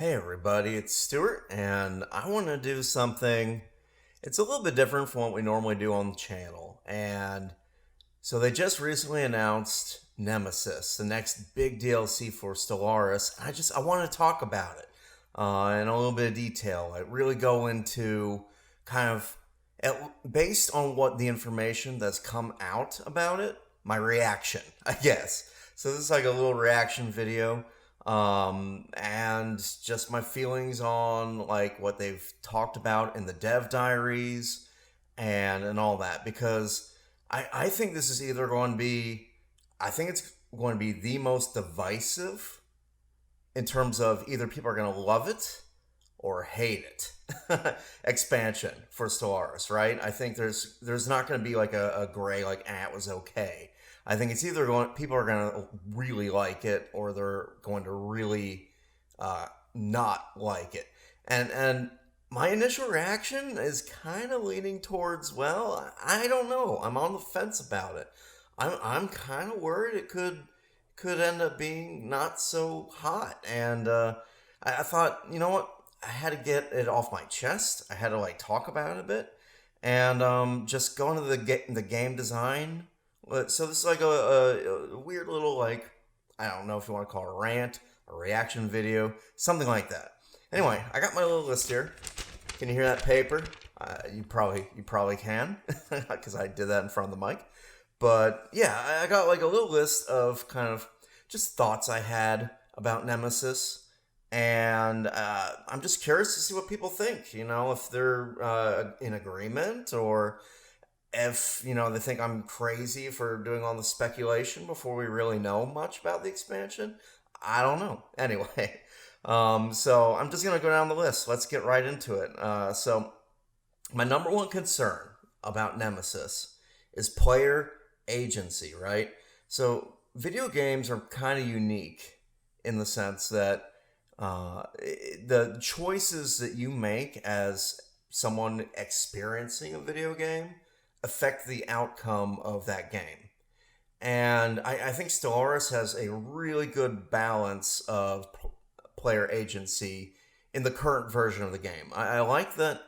Hey everybody, it's Stuart, and I want to do something. It's a little bit different from what we normally do on the channel. And so they just recently announced Nemesis, the next big DLC for Stellaris. I want to talk about it in a little bit of detail. I really go into kind of based on what the information that's come out about it, my reaction, I guess. So this is like a little reaction video, and just my feelings on like what they've talked about in the dev diaries and all that, because I think this is either going to be, I think it's going to be the most divisive in terms of either people are going to love it or hate it expansion for Stellaris, right? I think there's not going to be like a gray, like, it was okay. I think it's either going, people are going to really like it, or they're going to really not like it. And my initial reaction is kind of leaning towards, well, I don't know. I'm on the fence about it. I'm kind of worried it could end up being not so hot. And I thought, you know what? I had to get it off my chest. I had to like talk about it a bit, and just go into the game design. So this is like a weird little, like, I don't know if you want to call it a rant, a reaction video, something like that. Anyway, I got my little list here. Can you hear that paper? You probably can, because I did that in front of the mic. But yeah, I got like a little list of kind of just thoughts I had about Nemesis, and I'm just curious to see what people think. You know, if they're in agreement, or if they think I'm crazy for doing all the speculation before we really know much about the expansion. I don't know. Anyway, so I'm just gonna go down the list. Let's get right into it. So my number one concern about Nemesis is player agency, right? So video games are kind of unique in the sense that the choices that you make as someone experiencing a video game affect the outcome of that game. And I think Stellaris has a really good balance of player agency in the current version of the game. I like that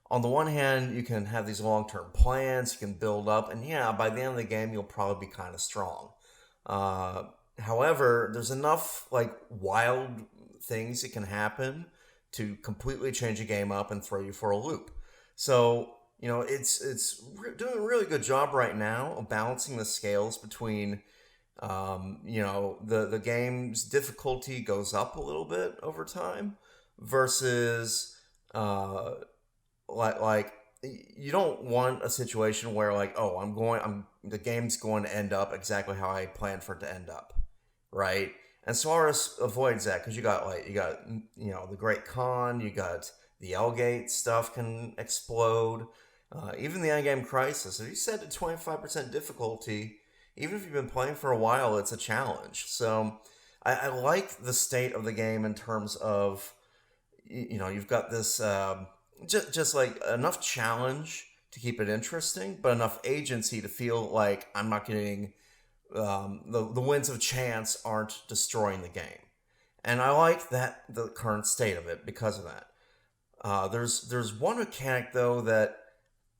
on the one hand, you can have these long term plans, you can build up, and yeah, by the end of the game, you'll probably be kind of strong. However, there's enough like wild things that can happen to completely change a game up and throw you for a loop. So it's doing a really good job right now of balancing the scales between the game's difficulty goes up a little bit over time versus like you don't want a situation where like, oh, the game's going to end up exactly how I planned for it to end up, right? And Solaris avoids that because you got the Great Khan, you got the L-Gate stuff can explode, even the Endgame Crisis. If you set to 25% difficulty, even if you've been playing for a while, it's a challenge. So I like the state of the game in terms of you've got this. Just like enough challenge to keep it interesting, but enough agency to feel like I'm not getting the winds of chance aren't destroying the game. And I like that the current state of it because of that. There's one mechanic though that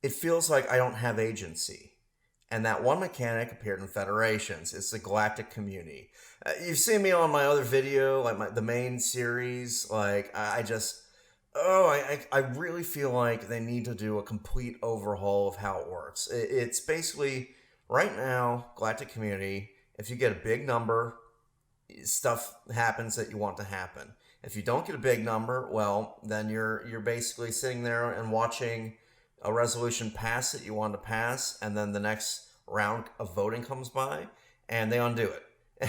it feels like I don't have agency, and that one mechanic appeared in Federations. It's the Galactic Community. You've seen me on my other video, like the main series. Like I just. Oh, I really feel like they need to do a complete overhaul of how it works. It's basically, right now, Galactic Community, if you get a big number, stuff happens that you want to happen. If you don't get a big number, well, then you're basically sitting there and watching a resolution pass that you want to pass, and then the next round of voting comes by, and they undo it.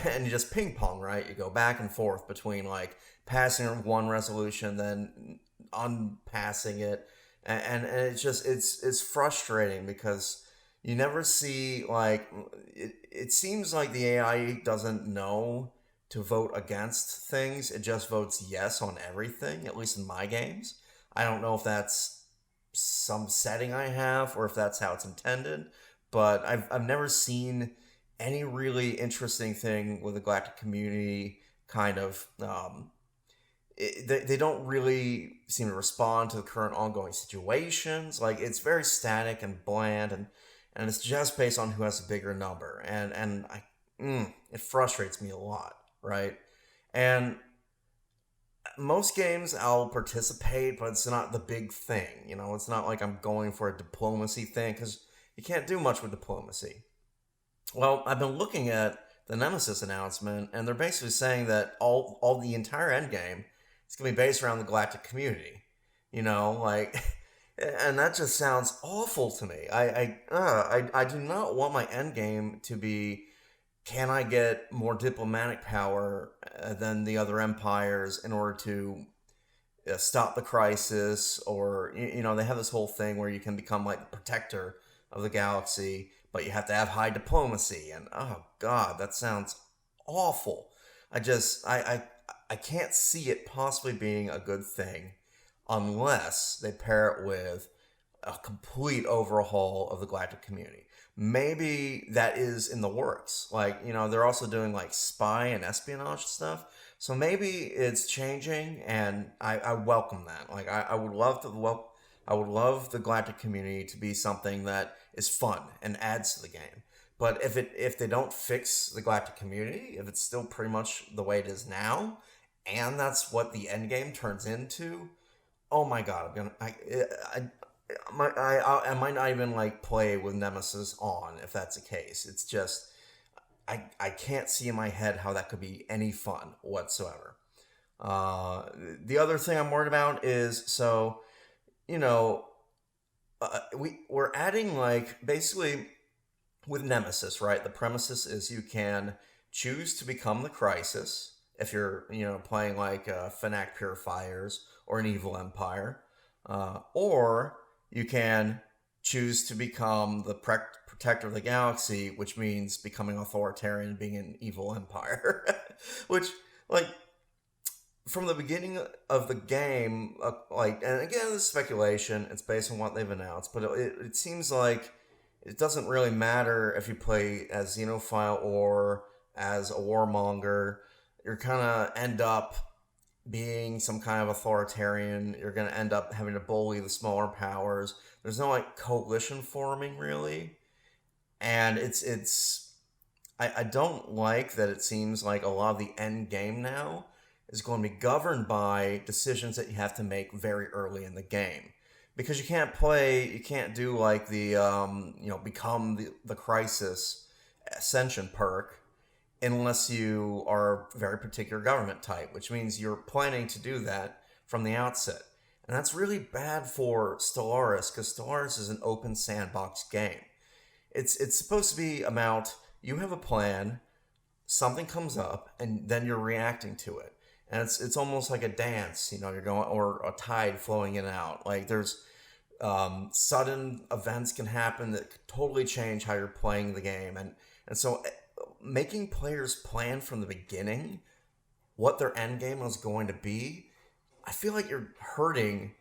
And you just ping pong, right? You go back and forth between like passing one resolution, then unpassing it, and it's just it's frustrating because you never see like it seems like the AI doesn't know to vote against things. It just votes yes on everything, at least in my games. I don't know if that's some setting I have or if that's how it's intended, but I've never seen any really interesting thing with the Galactic Community kind of they don't really seem to respond to the current ongoing situations. Like, it's very static and bland, and it's just based on who has a bigger number, and it frustrates me a lot, right? And most games I'll participate, but it's not the big thing. It's not like I'm going for a diplomacy thing, because you can't do much with diplomacy. Well, I've been looking at the Nemesis announcement, and they're basically saying that all the entire Endgame is going to be based around the galactic community. Like, and that just sounds awful to me. I do not want my Endgame to be, can I get more diplomatic power than the other empires in order to stop the crisis? Or they have this whole thing where you can become like the protector of the galaxy, but you have to have high diplomacy. And oh god, that sounds awful. I can't see it possibly being a good thing unless they pair it with a complete overhaul of the galactic community. Maybe that is in the works. Like, they're also doing like spy and espionage stuff. So maybe it's changing, and I welcome that. Like, I would love I would love the galactic community to be something that is fun and adds to the game. But if they don't fix the galactic community, if it's still pretty much the way it is now, and that's what the end game turns into, oh my god, I might not even like play with Nemesis on if that's the case. It's just I can't see in my head how that could be any fun whatsoever. The other thing I'm worried about is, so we're adding, like, basically with Nemesis, right? The premises is you can choose to become the Crisis if you're playing like Fnac Purifiers or an evil empire, or you can choose to become the protector of the galaxy, which means becoming authoritarian, being an evil empire. Which, like, from the beginning of the game, and again, this is speculation, it's based on what they've announced, but it seems like it doesn't really matter if you play as Xenophile or as a warmonger. You're kind of end up being some kind of authoritarian. You're going to end up having to bully the smaller powers. There's no, like, coalition forming, really. And I don't like that it seems like a lot of the end game now is going to be governed by decisions that you have to make very early in the game. Because you can't do like the, become the Crisis Ascension perk unless you are a very particular government type, which means you're planning to do that from the outset. And that's really bad for Stellaris, because Stellaris is an open sandbox game. It's supposed to be about, you have a plan, something comes up, and then you're reacting to it. And it's almost like a dance, you're going, or a tide flowing in and out. Like, there's sudden events can happen that could totally change how you're playing the game. And so making players plan from the beginning what their end game was going to be, I feel like you're hurting.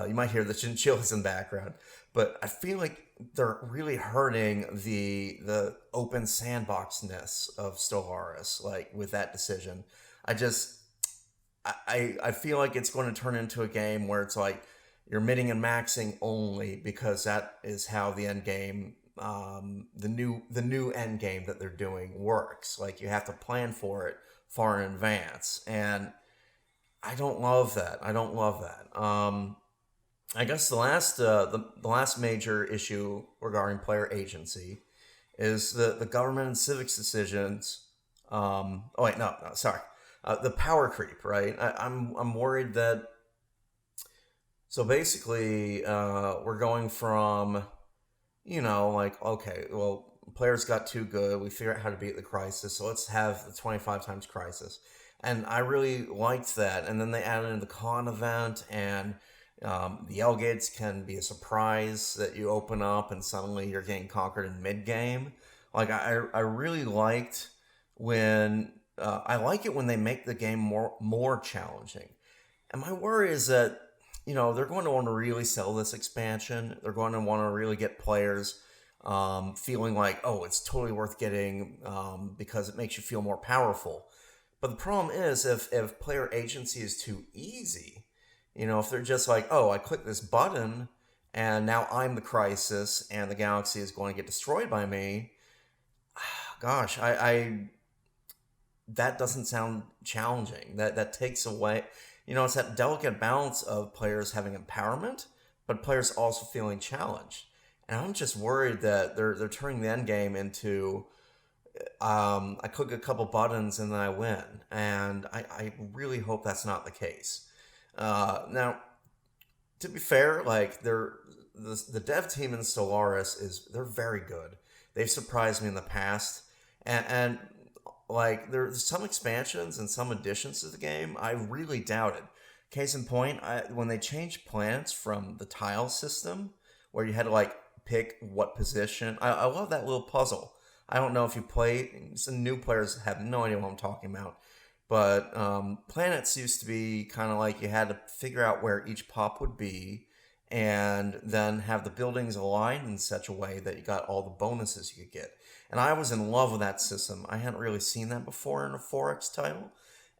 You might hear the chinchillas in the background, but I feel like they're really hurting the open sandboxness of Stellaris, like, with that decision. I feel like it's going to turn into a game where it's like you're minning and maxing only because that is how the end game, the new end game that they're doing works. Like, you have to plan for it far in advance, and I don't love that. I guess the last major issue regarding player agency is the government and civics decisions. Oh wait, no, sorry. The power creep, right? I'm worried that. So basically, we're going from, like, okay, well, players got too good. We figured out how to beat the Crisis, so let's have the 25 times Crisis. And I really liked that. And then they added in the con event, and the L gates can be a surprise that you open up, and suddenly you're getting conquered in mid game. Like, I really liked when I like it when they make the game more challenging. And my worry is that they're going to want to really sell this expansion. They're going to want to really get players feeling like, oh, it's totally worth getting because it makes you feel more powerful. But the problem is if player agency is too easy, if they're just like, oh, I click this button and now I'm the crisis and the galaxy is going to get destroyed by me. Gosh, I that doesn't sound challenging. That takes away, it's that delicate balance of players having empowerment, but players also feeling challenged. And I'm just worried that they're turning the end game into I click a couple buttons and then I win. And I really hope that's not the case. Now, to be fair, like the dev team in Stellaris they're very good. They've surprised me in the past, and like there's some expansions and some additions to the game I really doubted. Case in point, when they changed planets from the tile system, where you had to like pick what position, I love that little puzzle. I don't know if you play. Some new players have no idea what I'm talking about. But planets used to be kind of like you had to figure out where each pop would be and then have the buildings aligned in such a way that you got all the bonuses you could get. And I was in love with that system. I hadn't really seen that before in a 4X title.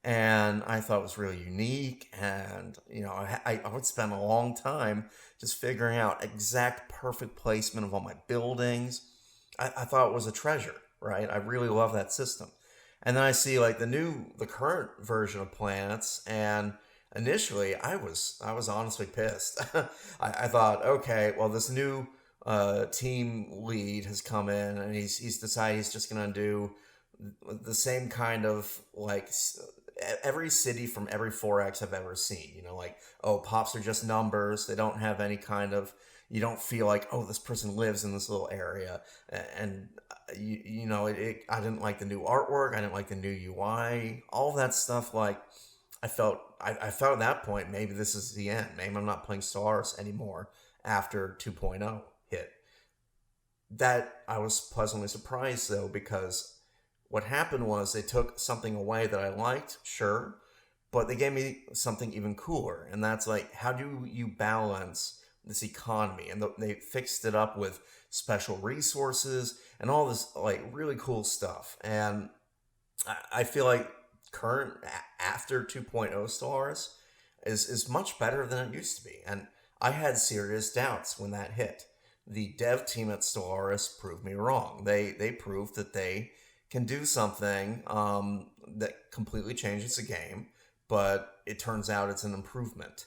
And I thought it was really unique. And, I would spend a long time just figuring out exact perfect placement of all my buildings. I thought it was a treasure, right? I really love that system. And then I see like the current version of planets, and initially I was honestly pissed. I thought, okay, well this new team lead has come in, and he's decided he's just gonna do the same kind of like every city from every 4X I've ever seen. Like, oh, pops are just numbers. They don't have any kind of, you don't feel like, oh, this person lives in this little area. And I didn't like the new artwork. I didn't like the new UI. All that stuff. Like, I felt at that point, maybe this is the end. Maybe I'm not playing Stellaris anymore after 2.0 hit. That I was pleasantly surprised though, because what happened was they took something away that I liked, sure, but they gave me something even cooler. And that's like, how do you balance this economy? And they fixed it up with special resources and all this like really cool stuff. And I feel like current after 2.0 Stellaris is much better than it used to be. And I had serious doubts when that hit. The dev team at Stellaris proved me wrong. They proved that they can do something that completely changes the game, but it turns out it's an improvement.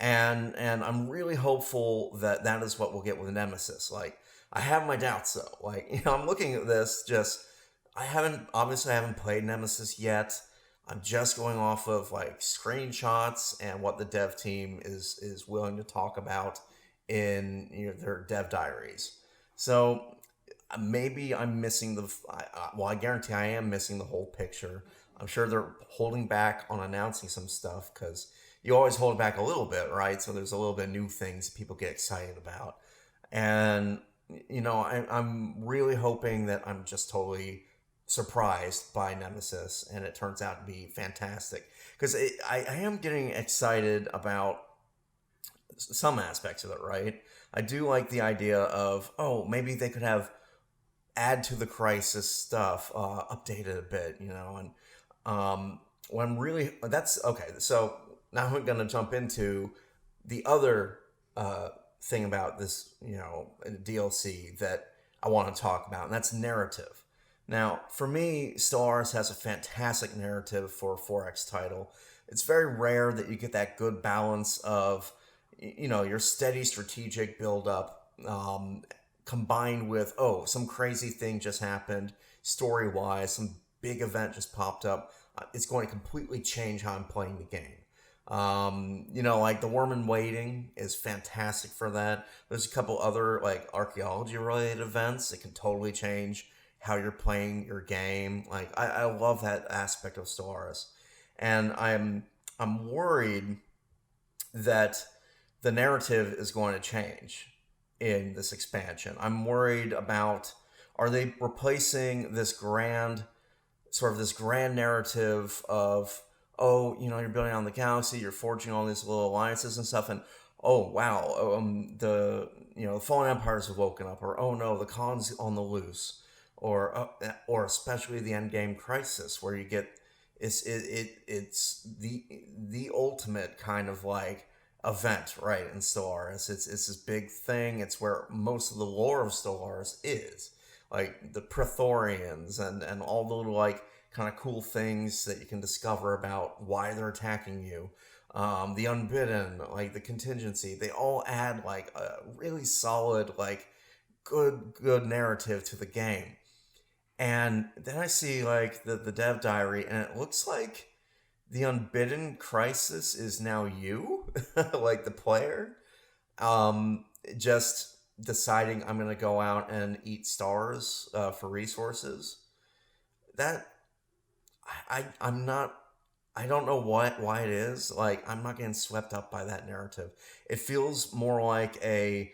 And I'm really hopeful that that is what we'll get with Nemesis. Like, I have my doubts though. Like, I'm looking at this I haven't played Nemesis yet. I'm just going off of like screenshots and what the dev team is willing to talk about in their dev diaries. So maybe I'm missing I guarantee I am missing the whole picture. I'm sure they're holding back on announcing some stuff because you always hold back a little bit, right? So there's a little bit of new things people get excited about. And, I'm really hoping that I'm just totally surprised by Nemesis and it turns out to be fantastic. Because I am getting excited about some aspects of it, right? I do like the idea of, oh, maybe they could have add to the crisis stuff, updated a bit, and when really that's okay. So now I'm going to jump into the other thing about this, DLC that I want to talk about, and that's narrative. Now, for me, Stellaris has a fantastic narrative for a 4X title. It's very rare that you get that good balance of, your steady strategic build-up, combined with, oh, some crazy thing just happened, story-wise, some big event just popped up. It's going to completely change how I'm playing the game. Like the Worm in Waiting is fantastic for that. There's a couple other like archaeology-related events that can totally change how you're playing your game. Like I love that aspect of Stellaris, and I'm worried that the narrative is going to change in this expansion. I'm worried about, are they replacing this grand narrative of, oh, you're building on the galaxy, you're forging all these little alliances and stuff, and oh wow, the fallen empires have woken up, or oh no, the Khan's on the loose, or especially the Endgame Crisis, where you get It's the ultimate kind of like event, right, in Stellaris. It's this big thing. It's where most of the lore of Stellaris is, like the Praetorians and all the little like kind of cool things that you can discover about why they're attacking you. The Unbidden, like the contingency, they all add like a really solid, like good narrative to the game. And then I see like the dev diary, and it looks like the Unbidden Crisis is now you, like the player, um, just deciding I'm gonna go out and eat stars for resources. That I'm not. I don't know why it is. Like I'm not getting swept up by that narrative. It feels more like a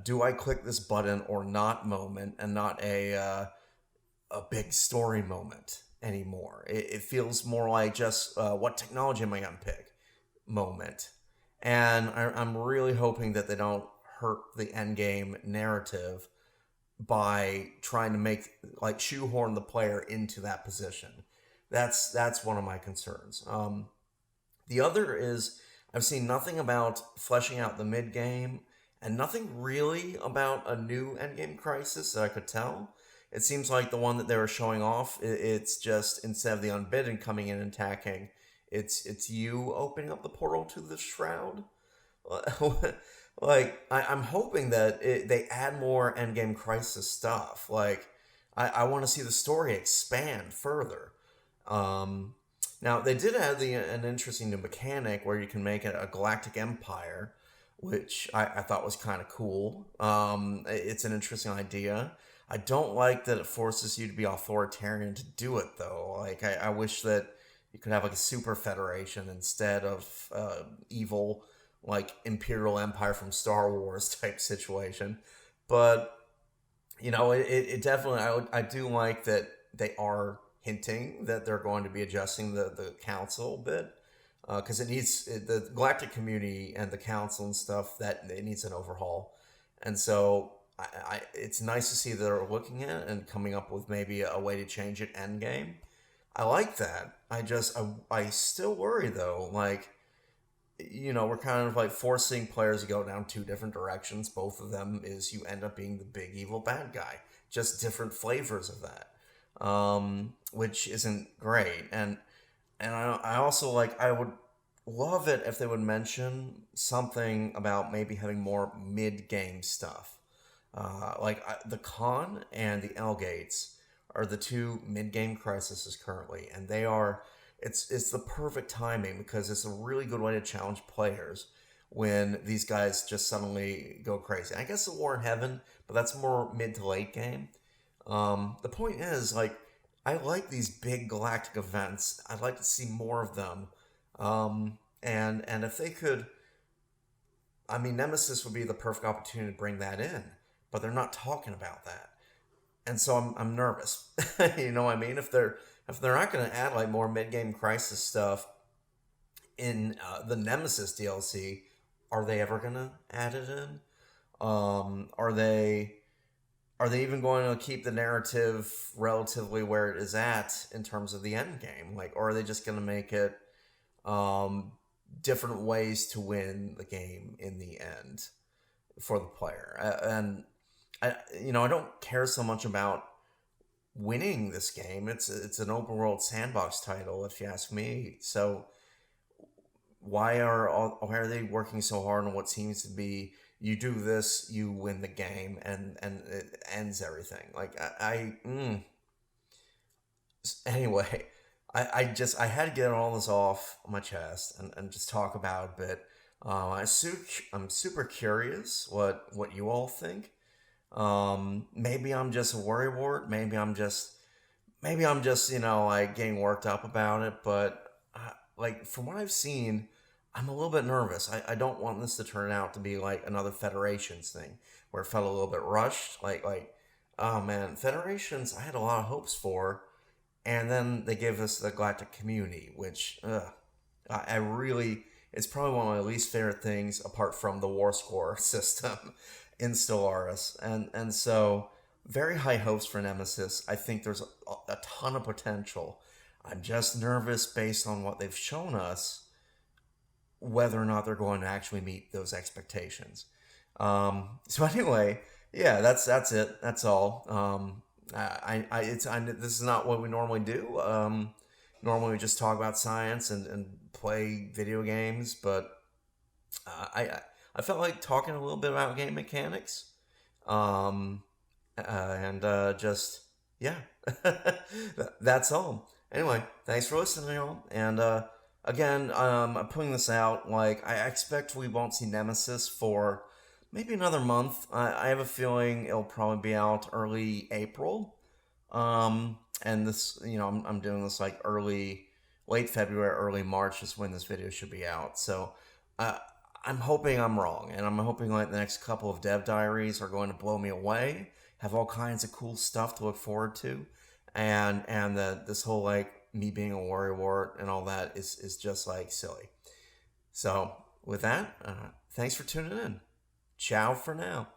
do I click this button or not moment, and not a big story moment anymore. It feels more like just what technology am I going to pick moment. And I'm really hoping that they don't hurt the endgame narrative by trying to make like shoehorn the player into that position. That's one of my concerns. The other is I've seen nothing about fleshing out the mid game, and nothing really about a new Endgame Crisis that I could tell. It seems like the one that they were showing off, it's just instead of the Unbidden coming in and attacking, it's you opening up the portal to the Shroud. Like I'm hoping that they add more Endgame Crisis stuff. Like I want to see the story expand further. Um, Now they did add an interesting new mechanic where you can make it a galactic empire, which I thought was kind of cool. It's an interesting idea. I don't like that it forces you to be authoritarian to do it though. Like I wish that you could have like a super federation instead of evil like Imperial Empire from Star Wars type situation. But it definitely I do like that they are hinting that they're going to be adjusting the council a bit because the galactic community and the council and stuff that it needs an overhaul, and so it's nice to see they're looking at it and coming up with maybe a way to change it end game. I like that. I still worry though, like we're kind of like forcing players to go down two different directions. Both of them is you end up being the big evil bad guy, just different flavors of that, which isn't great. And I also like I would love it if they would mention something about maybe having more mid game stuff. The Con and the L Gates are the two mid game crises currently, and they are it's the perfect timing because it's a really good way to challenge players when these guys just suddenly go crazy. I guess the War in Heaven, but that's more mid to late game. The point is, like, I like these big galactic events. I'd like to see more of them. And if they could, I mean, Nemesis would be the perfect opportunity to bring that in, but they're not talking about that, and so I'm nervous. You know what I mean? If they're not going to add like more mid game crisis stuff in the Nemesis DLC, are they ever going to add it in? Are they even going to keep the narrative relatively where it is at in terms of the end game? Like, or are they just going to make it different ways to win the game in the end for the player? And I don't care so much about winning this game. It's an open world sandbox title, if you ask me. So why are they working so hard on what seems to be you do this, you win the game, and it ends everything? Like anyway, I had to get all this off my chest and just talk about it a bit. I'm super curious what you all think. Maybe I'm just a worrywart. Maybe I'm just like getting worked up about it. But like from what I've seen, I'm a little bit nervous. I don't want this to turn out to be like another Federations thing where it felt a little bit rushed. Like oh man, Federations I had a lot of hopes for, and then they gave us the Galactic Community, which I really it's probably one of my least favorite things apart from the War Score system in Stellaris, and so very high hopes for Nemesis. I think there's a ton of potential. I'm just nervous based on what they've shown us, whether or not they're going to actually meet those expectations. So anyway, yeah, that's it. That's all. This is not what we normally do. Normally we just talk about science and play video games, but I felt like talking a little bit about game mechanics. Um, and just yeah, that's all. Anyway, thanks for listening, y'all. And again, I'm putting this out. Like I expect we won't see Nemesis for maybe another month. I have a feeling it'll probably be out early April. And this, I'm doing this like late February, early March is when this video should be out. So, uh, I'm hoping I'm wrong, and I'm hoping like the next couple of dev diaries are going to blow me away. Have all kinds of cool stuff to look forward to, and this whole like me being a worrywart and all that is just like silly. So with that, thanks for tuning in. Ciao for now.